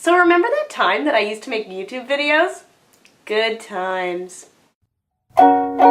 So remember that time that I used to make YouTube videos? Good times. And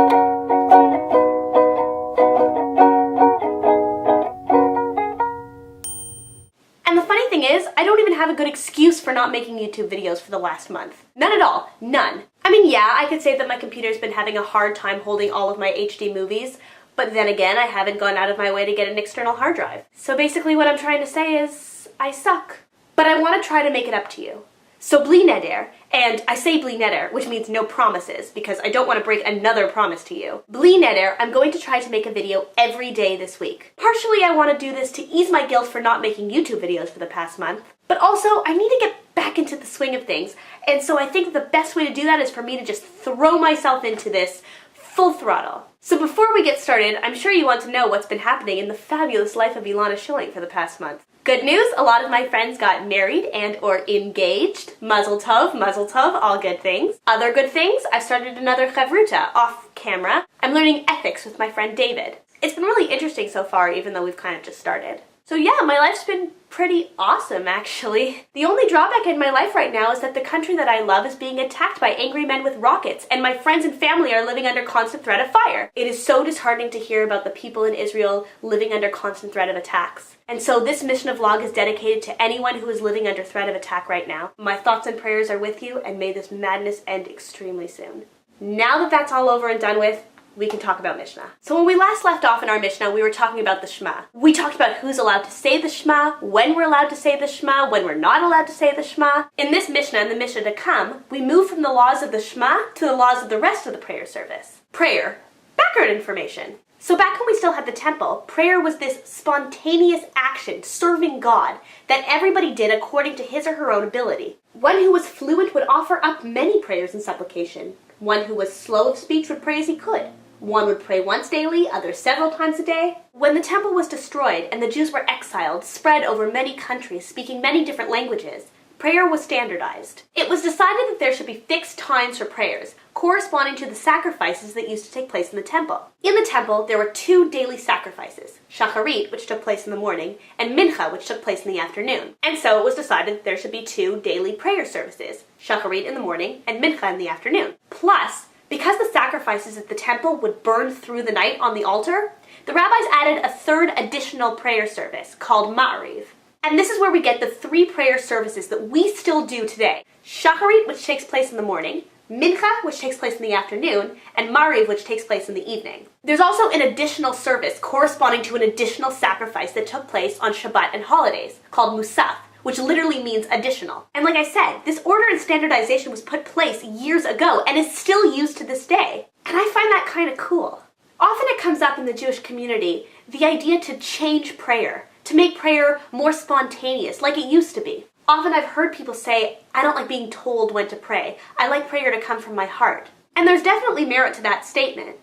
the funny thing is, I don't even have a good excuse for not making YouTube videos for the last month. None at all. None. I mean, yeah, I could say that my computer's been having a hard time holding all of my HD movies, but then again, I haven't gone out of my way to get an external hard drive. So basically what I'm trying to say is, I suck. But I want to try to make it up to you. So bli neder, and I say bli neder, which means no promises, because I don't want to break another promise to you. Bli neder, I'm going to try to make a video every day this week. Partially I want to do this to ease my guilt for not making YouTube videos for the past month, but also I need to get back into the swing of things, and so I think the best way to do that is for me to just throw myself into this full throttle. So before we get started, I'm sure you want to know what's been happening in the fabulous life of Ilana Schilling for the past month. Good news, a lot of my friends got married and or engaged. Mazel tov, all good things. Other good things, I've started another chavruta off camera. I'm learning ethics with my friend David. It's been really interesting so far, even though we've kind of just started. So yeah, my life's been pretty awesome, actually. The only drawback in my life right now is that the country that I love is being attacked by angry men with rockets, and my friends and family are living under constant threat of fire. It is so disheartening to hear about the people in Israel living under constant threat of attacks. And so this Mishnah vlog is dedicated to anyone who is living under threat of attack right now. My thoughts and prayers are with you, and may this madness end extremely soon. Now that that's all over and done with, we can talk about Mishnah. So when we last left off in our Mishnah, we were talking about the Shema. We talked about who's allowed to say the Shema, when we're allowed to say the Shema, when we're not allowed to say the Shema. In this Mishnah and the Mishnah to come, we move from the laws of the Shema to the laws of the rest of the prayer service. Prayer. Background information. So back when we still had the temple, prayer was this spontaneous action serving God that everybody did according to his or her own ability. One who was fluent would offer up many prayers and supplication. One who was slow of speech would pray as he could. One would pray once daily, others several times a day. When the temple was destroyed and the Jews were exiled, spread over many countries, speaking many different languages, prayer was standardized. It was decided that there should be fixed times for prayers, corresponding to the sacrifices that used to take place in the temple. In the temple, there were two daily sacrifices, shacharit, which took place in the morning, and mincha, which took place in the afternoon. And so it was decided that there should be two daily prayer services, shacharit in the morning and mincha in the afternoon. Plus, because the sacrifices at the temple would burn through the night on the altar, the rabbis added a third additional prayer service called ma'ariv. And this is where we get the three prayer services that we still do today. Shacharit, which takes place in the morning, mincha, which takes place in the afternoon, and ma'ariv, which takes place in the evening. There's also an additional service corresponding to an additional sacrifice that took place on Shabbat and holidays, called musaf, which literally means additional. And like I said, this order and standardization was put place years ago and is still used to this day. And I find that kind of cool. Often it comes up in the Jewish community, the idea to change prayer, to make prayer more spontaneous, like it used to be. Often I've heard people say, I don't like being told when to pray. I like prayer to come from my heart. And there's definitely merit to that statement.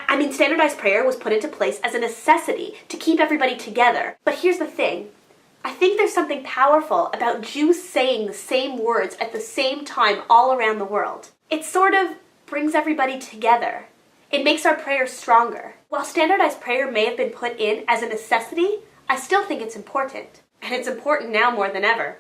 I mean, standardized prayer was put into place as a necessity to keep everybody together. But here's the thing. I think there's something powerful about Jews saying the same words at the same time all around the world. It sort of brings everybody together. It makes our prayers stronger. While standardized prayer may have been put in as a necessity, I still think it's important. And it's important now more than ever.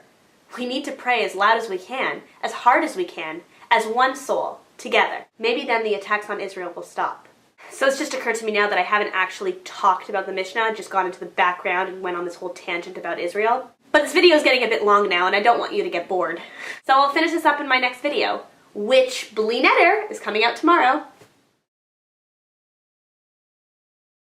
We need to pray as loud as we can, as hard as we can, as one soul, together. Maybe then the attacks on Israel will stop. So it's just occurred to me now that I haven't actually talked about the Mishnah, just gone into the background and went on this whole tangent about Israel. But this video is getting a bit long now and I don't want you to get bored. So I'll finish this up in my next video, which bli neder is coming out tomorrow.